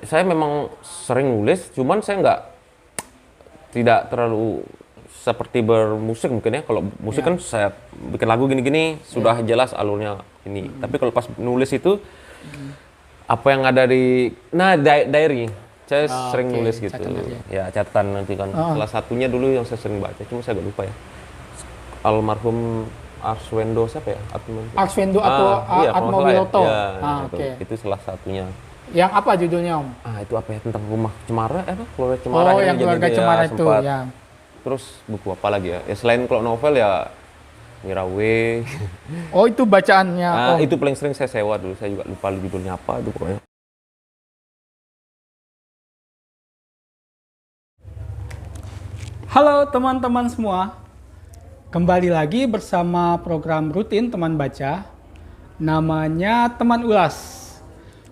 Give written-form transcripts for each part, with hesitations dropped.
Saya memang sering nulis, cuman saya tidak terlalu seperti bermusik mungkin ya. Kalau musik kan saya bikin lagu gini-gini sudah jelas alurnya ini. Tapi kalau pas nulis itu apa yang ada di diary. Saya sering nulis gitu. Ya catatan nanti kan. Salah satunya dulu yang saya sering baca, cuma saya agak lupa ya. Almarhum Arswendo siapa ya? Arswendo atau iya, Atmowiloto. Ya, itu salah satunya. Yang apa judulnya, Om? Itu apa ya, tentang rumah Cemara, keluarga Cemara. Oh, yang keluarga Cemara itu, ya. Terus buku apa lagi ya? Selain kalau novel ya Mirawe. Oh, itu bacaannya. Itu paling sering saya sewa dulu. Saya juga lupa judulnya apa itu pokoknya. Halo teman-teman semua. Kembali lagi bersama program rutin Teman Baca. Namanya Teman Ulas.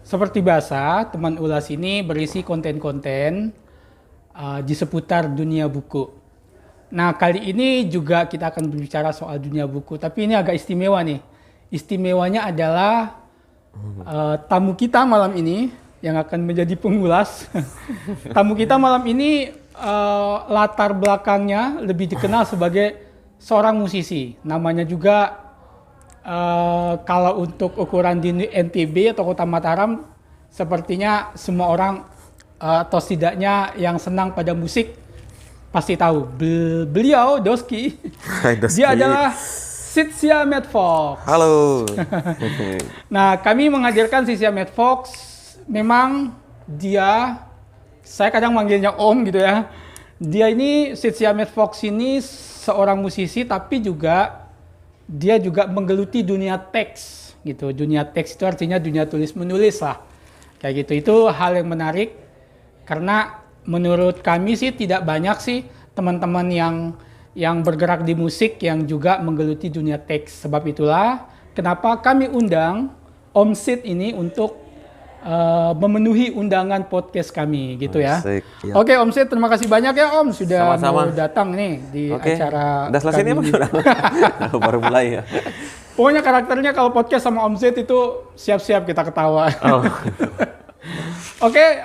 Seperti biasa, Teman Ulas ini berisi konten-konten di seputar dunia buku. Nah, kali ini juga kita akan berbicara soal dunia buku, tapi ini agak istimewa nih. Istimewanya adalah tamu kita malam ini yang akan menjadi pengulas. Tamu kita malam ini latar belakangnya lebih dikenal sebagai seorang musisi. Namanya juga kalau untuk ukuran di NTB atau Kota Mataram, sepertinya semua orang atau setidaknya yang senang pada musik pasti tahu. Beliau Doski. Hai, Doski. Dia adalah Sitsya Medfox. Halo. Nah, kami menghadirkan Sitsya Medfox. Memang saya kadang manggilnya Om gitu ya. Dia ini, Sitsya Medfox ini seorang musisi, tapi dia juga menggeluti dunia teks gitu. Dunia teks itu artinya dunia tulis menulis lah. Kayak gitu. Itu hal yang menarik karena menurut kami sih tidak banyak sih teman-teman yang bergerak di musik yang juga menggeluti dunia teks. Sebab itulah kenapa kami undang Om Sid ini untuk memenuhi undangan podcast kami gitu ya. Asik, ya. Oke, Om Sid, terima kasih banyak ya Om sudah Sama-sama. mau datang nih di acara. Udah selesai nih Mas? Baru mulai ya. Pokoknya karakternya kalau podcast sama Om Sid itu siap-siap kita ketawa. Oh. Oke,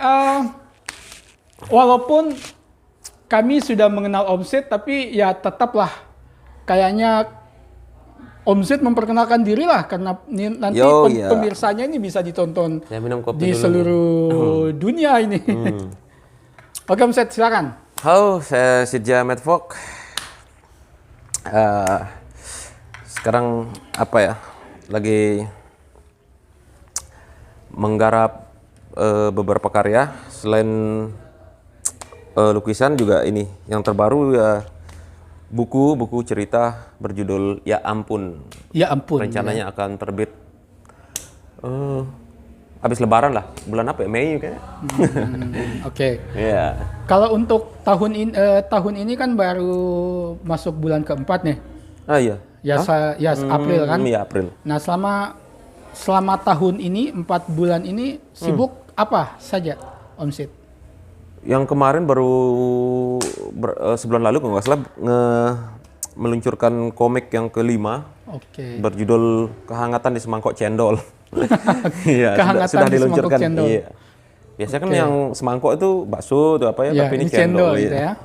walaupun kami sudah mengenal Om Sid, tapi ya tetaplah kayaknya Om Sid memperkenalkan diri lah, karena nanti pemirsanya ini bisa ditonton di seluruh dunia ini. Oke Om Sid, silakan. Halo, saya Sitsya Medfox. Sekarang lagi menggarap beberapa karya. Selain lukisan juga ini yang terbaru ya. Buku cerita berjudul Ya Ampun. Ya Ampun. Rencananya akan terbit habis Lebaran lah. Bulan apa ya? Mei kayaknya. Oke. Iya. Kalau untuk tahun ini kan baru masuk bulan keempat nih. Iya. Ya April kan? Iya, April. Nah, selama tahun ini 4 bulan ini sibuk apa saja Om Sid? Yang kemarin baru sebulan lalu kalau nggak salah meluncurkan komik yang kelima. Berjudul Kehangatan di Semangkok Cendol. Iya, sudah diluncurkan. Iya. Biasanya kan yang semangkok itu bakso atau apa ya, tapi ini cendol gitu ya.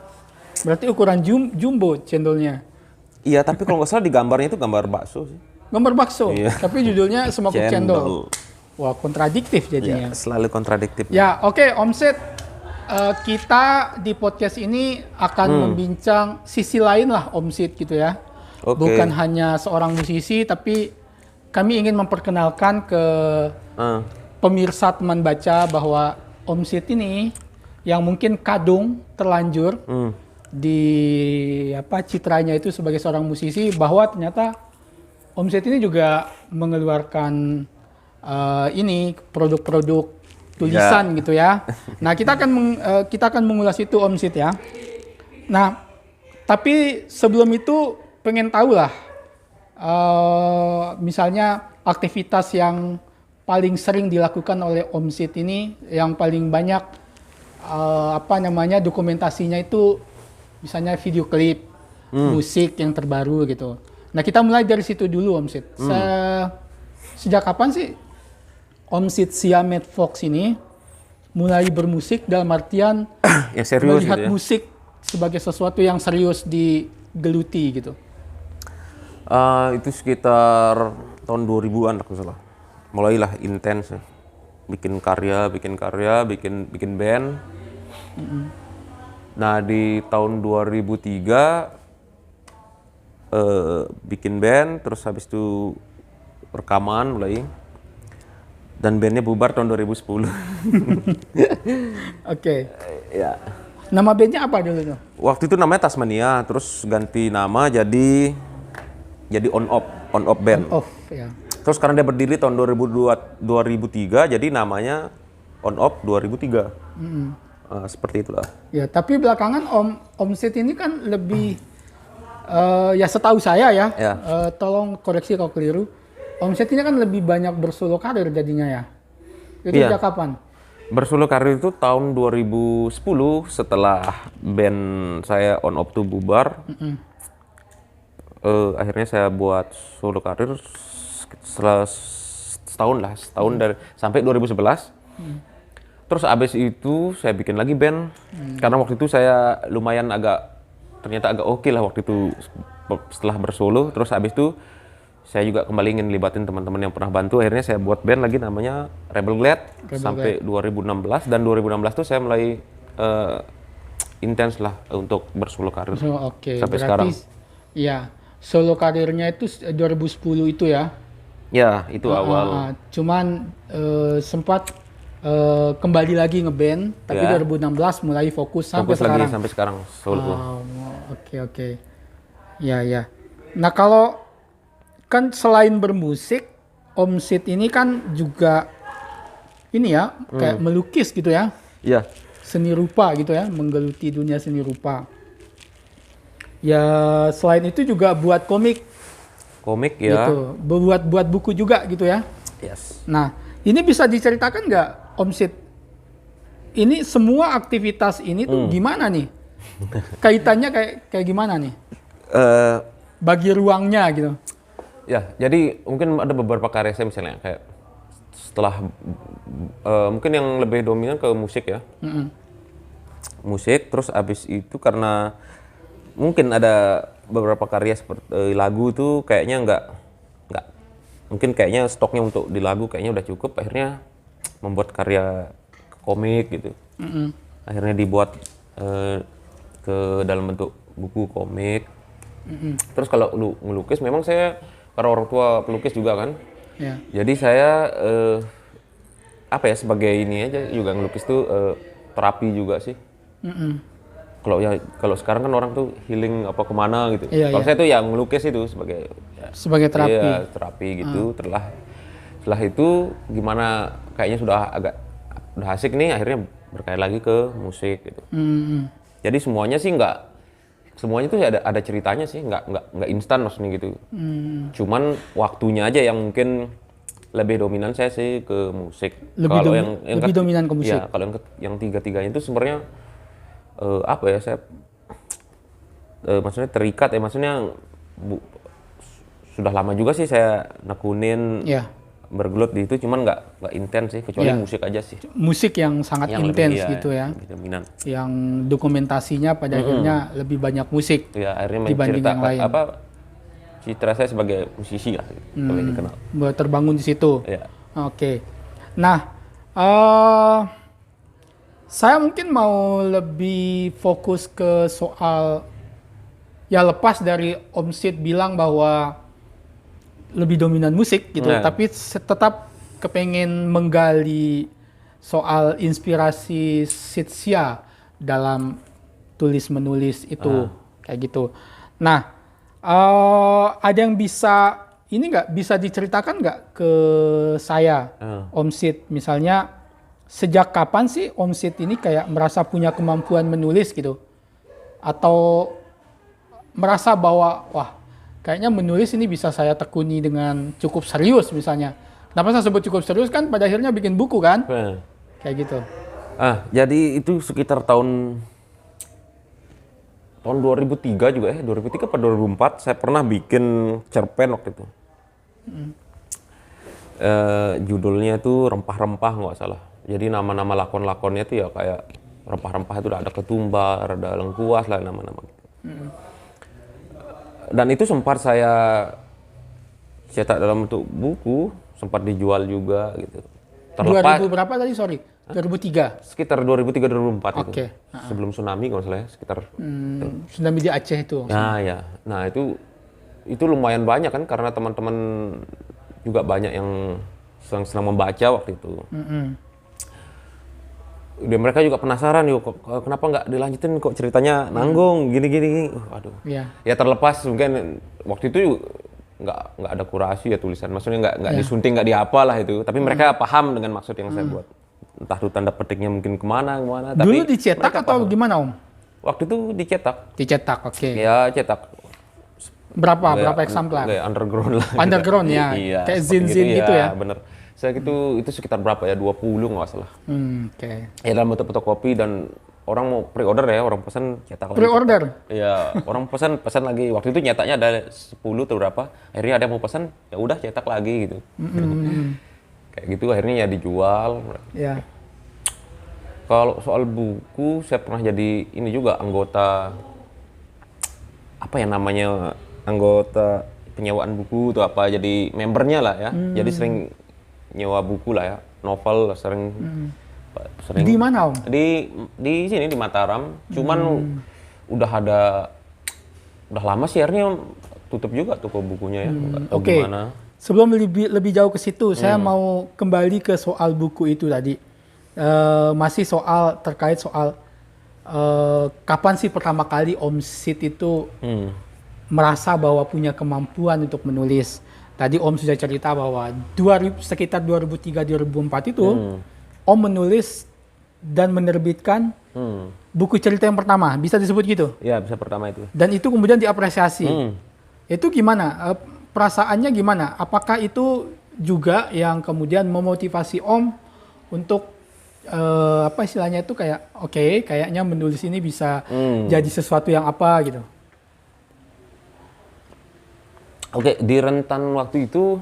Berarti ukuran jumbo cendolnya. Iya, tapi kalau nggak salah di gambarnya itu gambar bakso sih. Gambar bakso, tapi judulnya semangkok cendol. Wah, kontradiktif jadinya. Ya, selalu kontradiktif. Ya, oke, Om Sid. Kita di podcast ini akan membincang sisi lain lah Om Sid gitu ya. Bukan hanya seorang musisi, tapi kami ingin memperkenalkan ke pemirsa Teman Baca bahwa Om Sid ini yang mungkin kadung terlanjur di citranya itu sebagai seorang musisi, bahwa ternyata Om Sid ini juga mengeluarkan produk-produk tulisan gitu ya. Nah, kita akan mengulas itu Om Sid ya. Nah, tapi sebelum itu pengen tahu lah misalnya aktivitas yang paling sering dilakukan oleh Om Sid ini, yang paling banyak dokumentasinya itu misalnya video klip, musik yang terbaru gitu. Nah, kita mulai dari situ dulu Om Sid. Sejak kapan sih Om Sitsya Medfox ini mulai bermusik dalam artian Yang serius melihat gitu ya. musik sebagai sesuatu yang serius digeluti gitu? Itu sekitar tahun 2000-an aku salah. Mulailah intens ya. Bikin karya, bikin band. Nah, di tahun 2003 bikin band, terus habis itu rekaman mulai. Dan bandnya bubar tahun 2010. Oke. Ya. Nama bandnya apa dulu tuh? Waktu itu namanya Tasmania, terus ganti nama jadi On Off Band. Off ya. Terus sekarang dia berdiri tahun 2003, jadi namanya On Off 2003. Seperti itulah. Ya, tapi belakangan Om Sid ini kan lebih ya setahu saya ya, Ya. tolong koreksi kalau keliru. Om Sid ini kan lebih banyak bersolo karir jadinya ya. Itu Iya. sejak kapan? Bersolo karir itu tahun 2010 setelah band saya On Off tuh bubar. Akhirnya saya buat solo karir setelah setahun dari sampai 2011. Terus abis itu saya bikin lagi band karena waktu itu saya lumayan ternyata agak oke lah waktu itu setelah bersolo. Terus abis itu saya juga kembali ingin libatin teman-teman yang pernah bantu. Akhirnya saya buat band lagi namanya Rebel Glad sampai 2016, dan 2016 tuh saya mulai intens lah untuk bersolo karir Oke, sampai berarti sekarang. ya solo karirnya itu 2010 itu ya. Ya, itu awal. Cuman sempat kembali lagi ngeband, tapi Ya. 2016 mulai fokus sampai Fokus sekarang. lagi sampai sekarang solo. Oke. Ya. Nah, kalau kan selain bermusik, Om Sid ini kan juga ini ya, kayak melukis gitu ya. Iya. Seni rupa gitu ya, menggeluti dunia seni rupa. Ya, selain itu juga buat komik Komik ya. gitu. Buat buku juga gitu ya. Yes. Nah, ini bisa diceritakan nggak, Om Sid? Ini semua aktivitas ini tuh gimana nih? Kaitannya kayak gimana nih? Eh, Bagi ruangnya gitu. Ya, jadi mungkin ada beberapa karya saya misalnya kayak setelah mungkin yang lebih dominan ke musik ya. Musik, terus abis itu karena mungkin ada beberapa karya seperti lagu tuh kayaknya nggak mungkin kayaknya stoknya untuk di lagu kayaknya udah cukup, akhirnya membuat karya komik gitu. Akhirnya dibuat ke dalam bentuk buku komik. Terus kalau ngelukis memang saya karena orang tua pelukis juga kan. Ya. Jadi saya sebagai ini aja juga ngelukis tuh terapi juga sih. Kalau sekarang kan orang tuh healing apa kemana gitu. Iya, Kalau iya. saya tuh yang ngelukis itu sebagai Terapi. iya, terapi gitu. Setelah itu gimana kayaknya udah asik nih, akhirnya berkait lagi ke musik gitu. Jadi semuanya tuh ada ceritanya sih, nggak instan maksudnya gitu. Cuman waktunya aja yang mungkin lebih dominan saya sih ke musik. Kalau Lebih dominan ke musik. Ya, kalau yang tiga-tiganya itu sebenarnya saya maksudnya terikat ya, maksudnya sudah lama juga sih saya nekunin Ya. bergelut di itu, cuman nggak intens sih, kecuali Ya. musik aja sih. Musik yang sangat Yang intens lebih, gitu ya. lebih dominan. Yang dokumentasinya pada akhirnya lebih banyak musik. Ya, akhirnya Dibanding yang lain. citra saya sebagai musisi lah, kalau dikenal. Terbangun di situ. Ya. Oke. Nah, saya mungkin mau lebih fokus ke soal ya, lepas dari Om Sid bilang bahwa lebih dominan musik gitu, Nah. tapi tetap kepengen menggali soal inspirasi Sidsia dalam tulis menulis itu kayak gitu. Nah, ada yang bisa diceritakan nggak ke saya, Om Sid, misalnya sejak kapan sih Om Sid ini kayak merasa punya kemampuan menulis gitu, atau merasa bahwa wah, kayaknya menulis ini bisa saya tekuni dengan cukup serius misalnya. Kenapa saya sebut cukup serius, kan pada akhirnya bikin buku kan? Kayak gitu. Jadi itu sekitar tahun 2003 juga 2003 atau 2004 saya pernah bikin cerpen waktu itu. Judulnya itu Rempah-Rempah nggak salah. Jadi nama-nama lakon-lakonnya tuh ya kayak rempah-rempah itu ada ketumbar, ada lengkuas lah nama-nama. Dan itu sempat saya cetak dalam bentuk buku, sempat dijual juga gitu. 2000 berapa tadi, sorry? 2003? Sekitar 2003-2004 itu. Oke. Sebelum tsunami kalau salah ya, sekitar. Tsunami di Aceh itu. Ya. Nah itu lumayan banyak kan karena teman-teman juga banyak yang senang membaca waktu itu. Dan mereka juga penasaran yuk kenapa nggak dilanjutin kok ceritanya nanggung gini-gini. Waduh. Iya. Ya terlepas mungkin waktu itu nggak ada kurasi ya tulisan. Maksudnya nggak disunting, nggak diapa lah itu. Tapi mereka paham dengan maksud yang saya buat. Entah itu tanda petiknya mungkin kemana. Dulu Tapi dicetak atau paham. gimana Om? Waktu itu dicetak. Dicetak, oke. Ya cetak. Berapa eksemplar? Kayak underground lah. Underground ya? Iya. Kayak seperti zin-zin gitu ya? Bener. Saya gitu itu sekitar berapa ya? 20 nggak salah. Oke. Ya dalam bentuk fotokopi dan orang mau pre-order ya, orang pesan cetak lagi. Pre-order? Iya, orang pesan lagi. Waktu itu nyetaknya ada 10 atau berapa. Akhirnya ada yang mau pesan, ya udah cetak lagi gitu. Kayak gitu akhirnya ya dijual. Ya. Kalau soal buku, saya pernah jadi ini juga anggota apa ya namanya, anggota penyewaan buku atau apa, jadi membernya lah ya. Jadi sering nyewa buku lah ya, novel sering. Di mana Om? Di sini di Mataram. Cuman udah lama sih akhirnya tutup juga toko bukunya ya. Nggak tahu Oke. gimana. Sebelum lebih jauh ke situ, saya mau kembali ke soal buku itu tadi. Masih terkait soal kapan sih pertama kali Om Sid itu merasa bahwa punya kemampuan untuk menulis. Tadi Om sudah cerita bahwa sekitar 2003-2004 itu Om menulis dan menerbitkan buku cerita yang pertama, bisa disebut gitu? Ya, bisa pertama itu. Dan itu kemudian diapresiasi. Itu gimana? Perasaannya gimana? Apakah itu juga yang kemudian memotivasi Om untuk apa istilahnya itu kayak oke, kayaknya menulis ini bisa jadi sesuatu yang apa gitu? Oke, di rentan waktu itu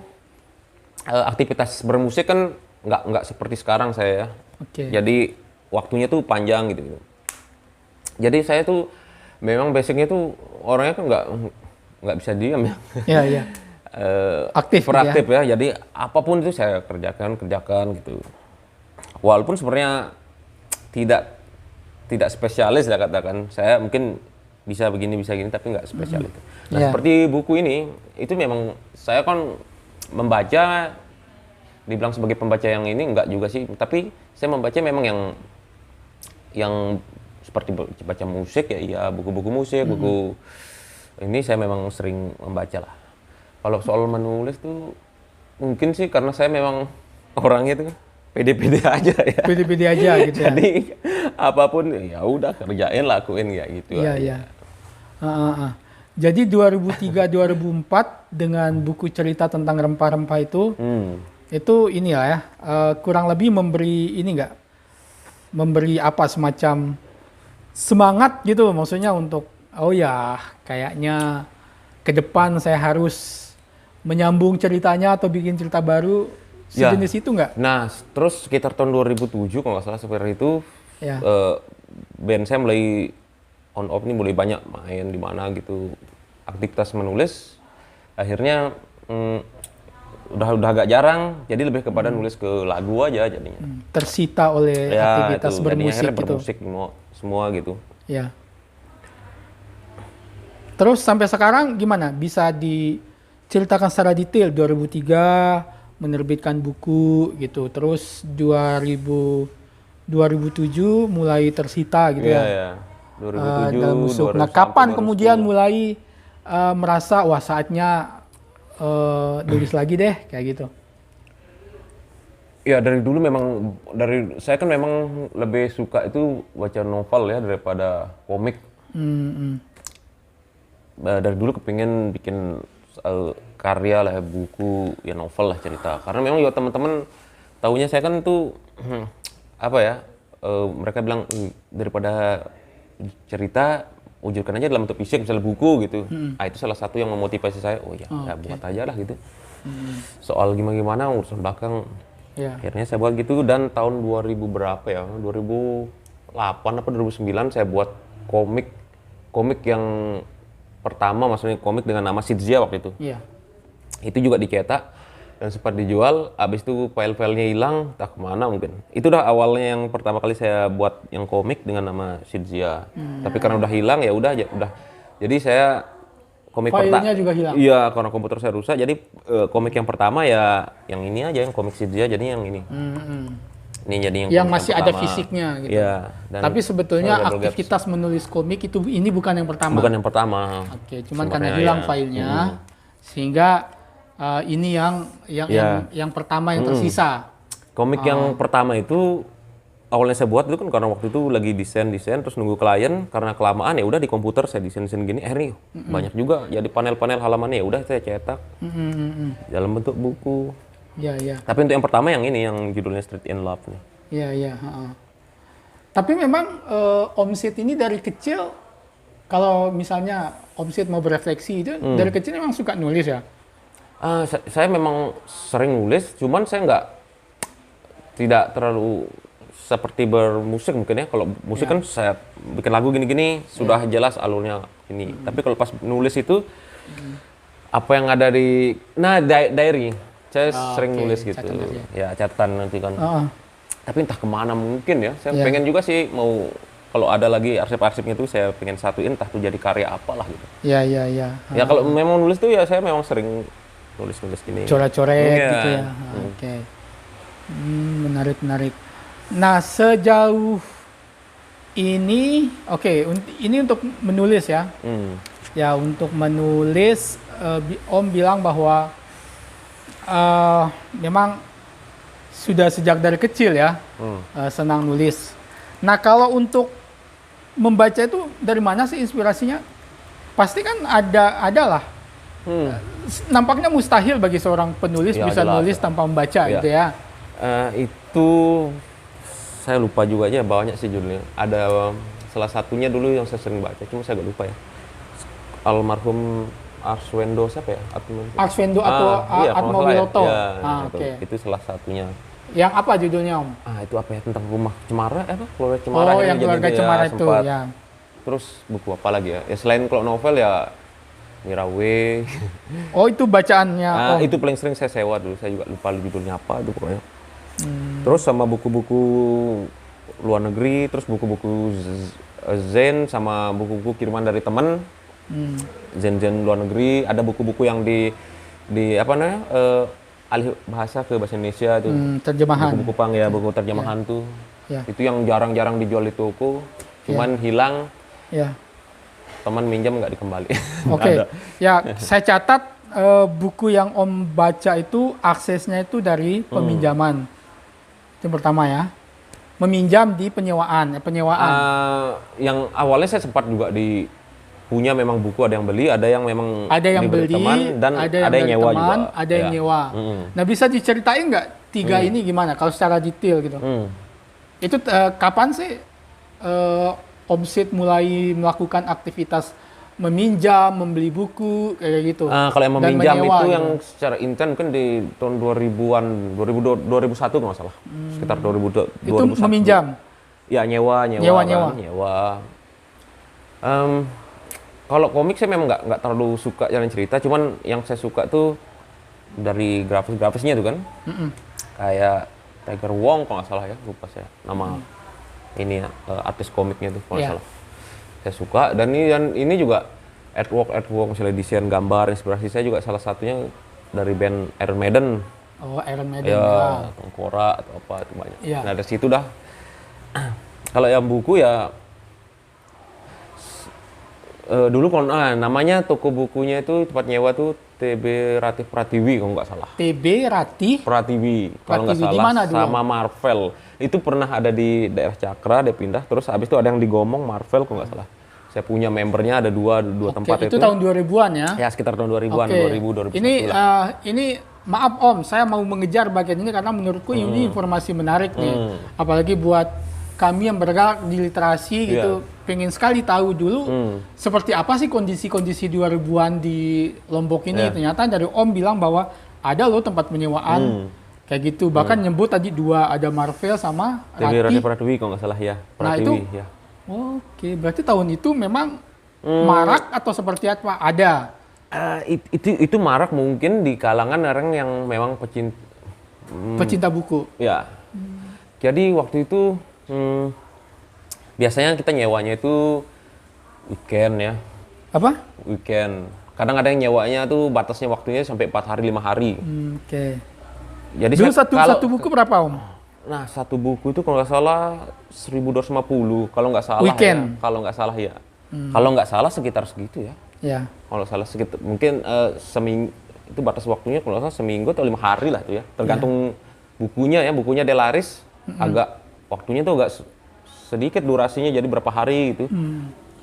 aktivitas bermusik kan nggak seperti sekarang saya ya. Oke. Jadi waktunya tuh panjang gitu. Jadi saya tuh memang basicnya tuh orangnya kan nggak bisa diam ya. Iya, iya. Aktif Proaktif ya. Jadi apapun itu saya kerjakan gitu. Walaupun sebenarnya tidak spesialis ya katakan. Saya mungkin bisa begini tapi nggak spesial itu. Nah, seperti buku ini itu memang saya kan membaca, dibilang sebagai pembaca yang ini enggak juga sih, tapi saya membaca memang yang seperti baca musik ya, iya buku-buku musik, buku ini saya memang sering membaca lah. Kalau soal menulis tuh mungkin sih karena saya memang orangnya tuh pede-pede aja ya. Pede-pede aja gitu ya. Jadi apapun ya udah kerjain, lakuin ya gitu. Iya, iya. Jadi 2003-2004 dengan buku cerita tentang rempah-rempah itu inilah ya, kurang lebih memberi ini enggak? Memberi apa semacam semangat gitu maksudnya untuk oh ya kayaknya ke depan saya harus menyambung ceritanya atau bikin cerita baru sejenis itu enggak? Nah, terus sekitar tahun 2007 kalau nggak salah seperti itu, band saya mulai on off nih, mulai banyak main di mana gitu, aktivitas menulis. Akhirnya udah agak jarang, jadi lebih kepada nulis ke lagu aja jadinya. Tersita oleh aktivitas itu. bermusik gitu. Bermusik semua gitu. Ya. Terus sampai sekarang gimana? Bisa diceritakan secara detail 2003 menerbitkan buku gitu. Terus 2007 mulai tersita gitu ya. Iya. 2007, dalam musik. Nah, kapan kemudian mulai merasa wah saatnya nulis lagi deh kayak gitu? Ya dari dulu memang saya kan memang lebih suka itu baca novel ya daripada komik. Dari dulu kepingin bikin karya lah, buku ya, novel lah, cerita. Karena memang juga teman-teman taunya saya kan tuh apa ya, mereka bilang daripada cerita wujudkan aja dalam bentuk fisik misalnya buku gitu. Nah, itu salah satu yang memotivasi saya. Oh ya, ya buat aja lah gitu. Soal gimana urusan belakang Ya. Akhirnya saya buat gitu dan tahun 2000 berapa ya? 2008 apa 2009 saya buat komik yang pertama, maksudnya komik dengan nama Shizuya waktu itu. Iya. Itu juga dicetak dan sempat dijual, habis itu file-filenya hilang, tak kemana mungkin. Itu udah awalnya yang pertama kali saya buat yang komik dengan nama Shizuya. Tapi karena udah hilang ya udah. Jadi saya komik Filenya juga hilang. Iya, karena komputer saya rusak. Jadi komik yang pertama ya yang ini aja, yang komik Shizuya, jadi yang ini. Ini jadi yang komik masih ada pertama. fisiknya gitu. Iya. Dan Tapi sebetulnya Double Gaps. aktivitas menulis komik ini bukan yang pertama. Bukan yang pertama. Oke, cuman Sumbernya karena hilang ya. filenya, sehingga ini yang pertama yang tersisa. Komik yang pertama itu awalnya saya buat itu kan karena waktu itu lagi desain terus nunggu klien, karena kelamaan ya udah di komputer saya desain gini, akhirnya banyak juga jadi panel-panel halamannya, ya udah saya cetak dalam bentuk buku. Ya, ya. Tapi untuk yang pertama yang ini yang judulnya Street in Love nih. Iya, iya. Tapi memang Om Sid ini dari kecil, kalau misalnya Om Sid mau berefleksi itu dari kecil memang suka nulis ya? Saya memang sering nulis, cuman saya tidak terlalu seperti bermusik mungkin ya. Kalau musik kan saya bikin lagu gini-gini sudah jelas alurnya ini. Tapi kalau pas nulis itu apa yang ada di diary. Saya sering nulis gitu. Ya catatan nanti kan. Tapi entah kemana mungkin ya. Saya pengen juga sih mau kalau ada lagi arsip-arsipnya tuh saya pengen satuin entah tuh jadi karya apalah gitu. Iya, iya, iya. Ya kalau memang nulis tuh ya saya memang sering nulis gini. Coret-coret gitu ya. Oke. Menarik. Nah, sejauh ini, ini untuk menulis ya. Ya, untuk menulis, Om bilang bahwa memang sudah sejak dari kecil ya, senang nulis. Nah, kalau untuk membaca itu dari mana sih inspirasinya? Pasti kan ada lah. Nampaknya mustahil bagi seorang penulis Ya, bisa jelas, nulis tanpa membaca gitu ya. Itu saya lupa juga aja banyak sih judulnya. Ada salah satunya dulu yang saya sering baca, cuma saya agak lupa ya. Almarhum Arswendo siapa ya? Arswendo atau iya, kalau nggak Atmowiloto. salah ya. Oke. Itu salah satunya. Yang apa judulnya, Om? Itu apa ya, tentang rumah Cemara, keluarga Cemara. Oh, yang keluarga Cemara itu sempat. ya. Terus buku apa lagi ya? Ya selain kalau novel ya Mirawe. Oh, itu bacaannya, Om. Itu paling sering saya sewa dulu. Saya juga lupa judulnya apa itu pokoknya. Terus sama buku-buku luar negeri, terus buku-buku Zen sama buku-buku kiriman dari teman. Zen luar negeri, ada buku-buku yang di apa namanya? Alih bahasa ke bahasa Indonesia itu. Terjemahan. Buku-buku Pang ya, buku terjemahan tuh. Ya. Itu yang jarang-jarang dijual di toko. Cuman hilang. Ya. Teman minjam nggak dikembali. Oke. Ya, saya catat buku yang Om baca itu aksesnya itu dari peminjaman. Itu yang pertama ya. Meminjam di penyewaan. Yang awalnya saya sempat juga punya memang buku, ada yang beli, ada yang memang beli, teman, dan ada yang nyewa juga. Ada yang nyewa. Nah, bisa diceritain nggak tiga ini gimana kalau secara detail gitu? Itu kapan sih Om Sid mulai melakukan aktivitas meminjam, membeli buku kayak gitu? Kalau yang dan meminjam menyewa, itu gitu. yang secara intens mungkin di tahun 2000-an, 2001 kalau nggak salah. Sekitar 2000, itu 2001. meminjam? Ya, nyewa. Kalau komik saya memang nggak terlalu suka jalan cerita, cuman yang saya suka tuh dari grafisnya tuh kan. Kayak Tiger Wong kalau nggak salah ya, lupa saya nama ini ya, artis komiknya tuh kalau nggak salah. Saya suka dan ini juga artwork misalnya desain gambar, inspirasi saya juga salah satunya dari band Iron Maiden. Oh, Iron Maiden ya. Tengkorak atau apa itu banyak. Ya. Nah, dari situ dah. Kalau yang buku ya dulu kalau namanya toko bukunya itu tempat nyewa tuh TB Ratih Pratiwi kalau nggak salah. TB Ratih Pratiwi kalau nggak salah. Dimana dulu? Sama Marvel. Itu pernah ada di daerah Cakra, dia pindah. Terus habis itu ada yang di Gomong, Marvel kalau nggak salah. Saya punya membernya ada dua tempat itu. Itu tahun 2000-an ya? Ya sekitar tahun 2000-an, 2000 2001 ini maaf Om, saya mau mengejar bagian ini karena menurutku ini informasi menarik nih. Apalagi buat kami yang bergerak di literasi gitu, pengen sekali tahu dulu seperti apa sih kondisi 2000-an di Lombok ini. Ternyata dari Om bilang bahwa ada loh tempat penyewaan kayak gitu. Bahkan nyebut tadi 2, ada Marvel sama TV Rati. Rati Pratiwi kalau nggak salah ya. Nah, Pratiwi, itu- ya. Oke, berarti tahun itu memang marak atau seperti apa? Ada. Itu marak mungkin di kalangan orang yang memang Pecinta buku. ya. Jadi waktu itu biasanya kita nyewanya itu weekend ya. Apa? Weekend. Kadang ada yang nyewanya tuh batasnya waktunya sampai 4 hari 5 hari. Oke. Jadi Dulu kalau- satu buku berapa Om? Nah, satu buku itu kalau nggak salah 1.250 kalau nggak salah Weekend? ya. Kalau nggak salah ya. Kalau nggak salah sekitar segitu ya. Ya. Kalau salah sekitar mungkin seminggu itu batas waktunya kalau nggak salah seminggu atau 5 hari lah itu ya. Tergantung bukunya ya. Bukunya dia laris agak waktunya tuh agak sedikit durasinya jadi berapa hari gitu.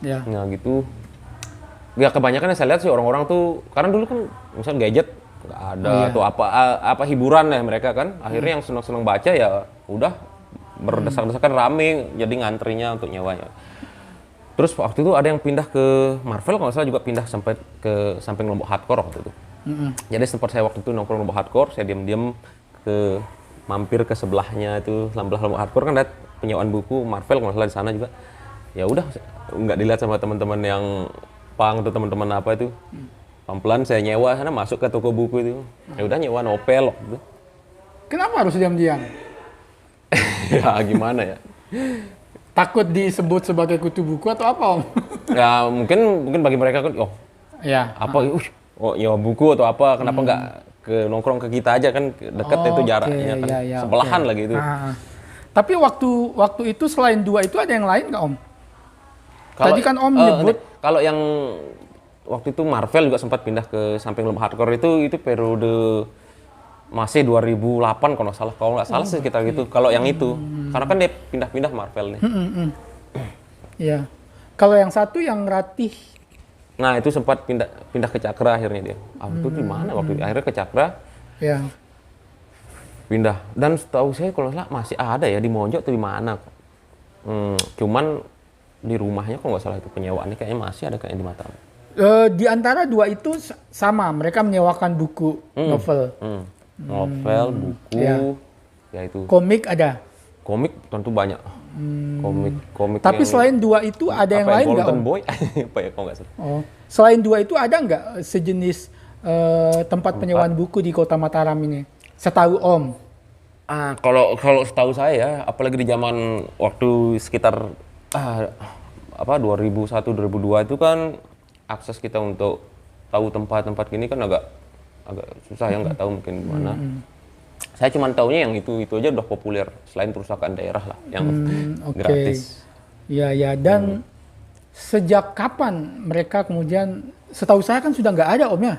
Ya. Nah gitu. Ya kebanyakan yang saya lihat sih orang-orang tuh karena dulu kan misal gadget nggak ada atau apa hiburan ya mereka kan. Akhirnya yang senang-senang baca ya udah berdesak-desakan rame jadi ngantrinya untuk nyewanya. Terus waktu itu ada yang pindah ke Marvel kalau nggak salah juga pindah sampai ke samping Lombok Hardcore waktu itu. Jadi sempat saya waktu itu nongkrong Lombok Hardcore, saya diam-diam mampir ke sebelahnya itu sebelah Lombok Hardcore kan ada penyewaan buku Marvel kalau nggak salah di sana juga. Ya udah nggak dilihat sama teman-teman yang pang atau teman-teman apa itu. Pelan-pelan saya nyewa sana masuk ke toko buku itu. Ya udah nyewa novel gitu. Kenapa harus diam-diam? Ya gimana ya? Takut disebut sebagai kutu buku atau apa Om? Ya mungkin bagi mereka kan oh Ya. apa oh nyewa buku atau apa kenapa nggak ke nongkrong ke kita aja kan dekat itu jaraknya kan sebelahan lagi itu. Tapi waktu itu selain 2 itu ada yang lain nggak Om? Tadi kan Om nyebut kalau yang waktu itu Marvel juga sempat pindah ke samping Lombok Hardcore itu periode masih 2008 kalau nggak salah sekitar gitu. Kalau yang itu karena kan dia pindah-pindah Marvel nih. ya. Kalau yang satu yang Ratih. Nah itu sempat pindah ke Cakra akhirnya dia. Itu di mana waktu itu? Akhirnya ke Cakra. Ya. Pindah. Dan setahu saya kalau nggak salah masih ada ya di Monjok atau di mana. Cuman di rumahnya kalau nggak salah itu penyewaannya kayaknya masih ada kayak di Mataram. Di antara 2 itu sama, mereka menyewakan buku novel. Novel, buku, ya itu. Komik ada. Komik tentu banyak. Komik. Tapi selain 2 itu ada yang lain nggak Golden Om? Boy, apa ya kalau nggak salah. Oh. Selain 2 itu ada nggak sejenis tempat penyewaan buku di Kota Mataram ini? Setahu Om. Kalau setahu saya ya, apalagi di zaman waktu sekitar 2001 2002 itu kan akses kita untuk tahu tempat-tempat gini kan agak susah ya nggak tahu mungkin gimana. Saya cuma taunya yang itu aja udah populer selain perusahaan daerah lah yang gratis. Ya dan sejak kapan mereka kemudian setahu saya kan sudah nggak ada Om ya?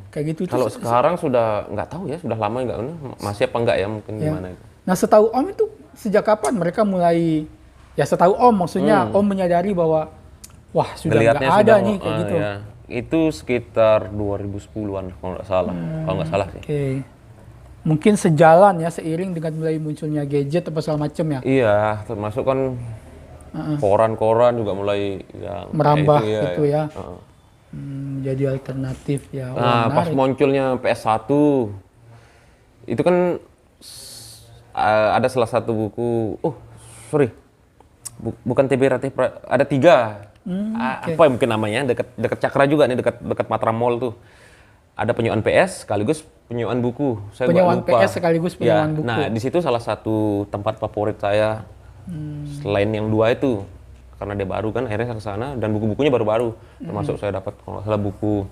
Kayak gitu. Kalau sekarang sudah nggak tahu ya, sudah lama nggak masih apa nggak ya mungkin gimana itu. Nah setahu Om itu sejak kapan mereka mulai ya setahu Om maksudnya Om menyadari bahwa wah sudah nggak ada nih kayak gitu. Ya. Itu sekitar 2010-an kalau nggak salah. Kalau nggak salah sih. Oke. Mungkin sejalan ya seiring dengan mulai munculnya gadget apa segala macam ya. Iya, termasuk kan koran-koran juga mulai yang Merambah kayak itu ya. Jadi alternatif ya. Nah, pas munculnya PS1 itu kan ada salah satu buku. Bukan TB Ratih, ada 3. Apa mungkin namanya? Dekat Cakra juga nih, dekat Mataram Mall tuh. Ada penyewaan PS sekaligus penyewaan buku. Saya penyewaan lupa. PS sekaligus penyewaan buku. Nah, di situ salah satu tempat favorit saya. Selain yang 2 itu. Karena dia baru kan, akhirnya saya ke sana dan buku-bukunya baru-baru. Termasuk saya dapat kalau nggak salah buku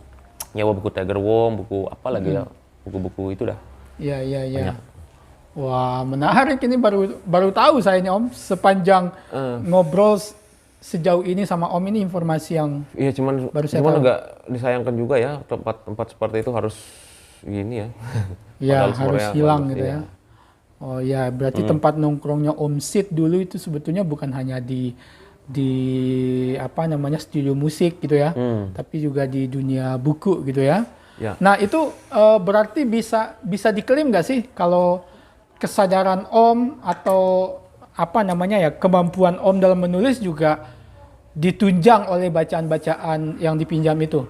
nyewa buku Tiger Worm, buku apa lagi ya? Buku-buku itu dah. Iya. Wah, menarik ini baru tahu saya ini Om. Sepanjang ngobrol sejauh ini sama Om ini informasi yang iya cuman agak disayangkan juga ya tempat seperti itu harus gini ya. Ya harus hilang gitu ya. Oh ya, berarti tempat nongkrongnya Om Sid dulu itu sebetulnya bukan hanya di apa namanya studio musik gitu ya, tapi juga di dunia buku gitu ya. Nah itu berarti bisa diklaim nggak sih kalau kesadaran Om atau apa namanya ya kemampuan Om dalam menulis juga ditunjang oleh bacaan-bacaan yang dipinjam itu?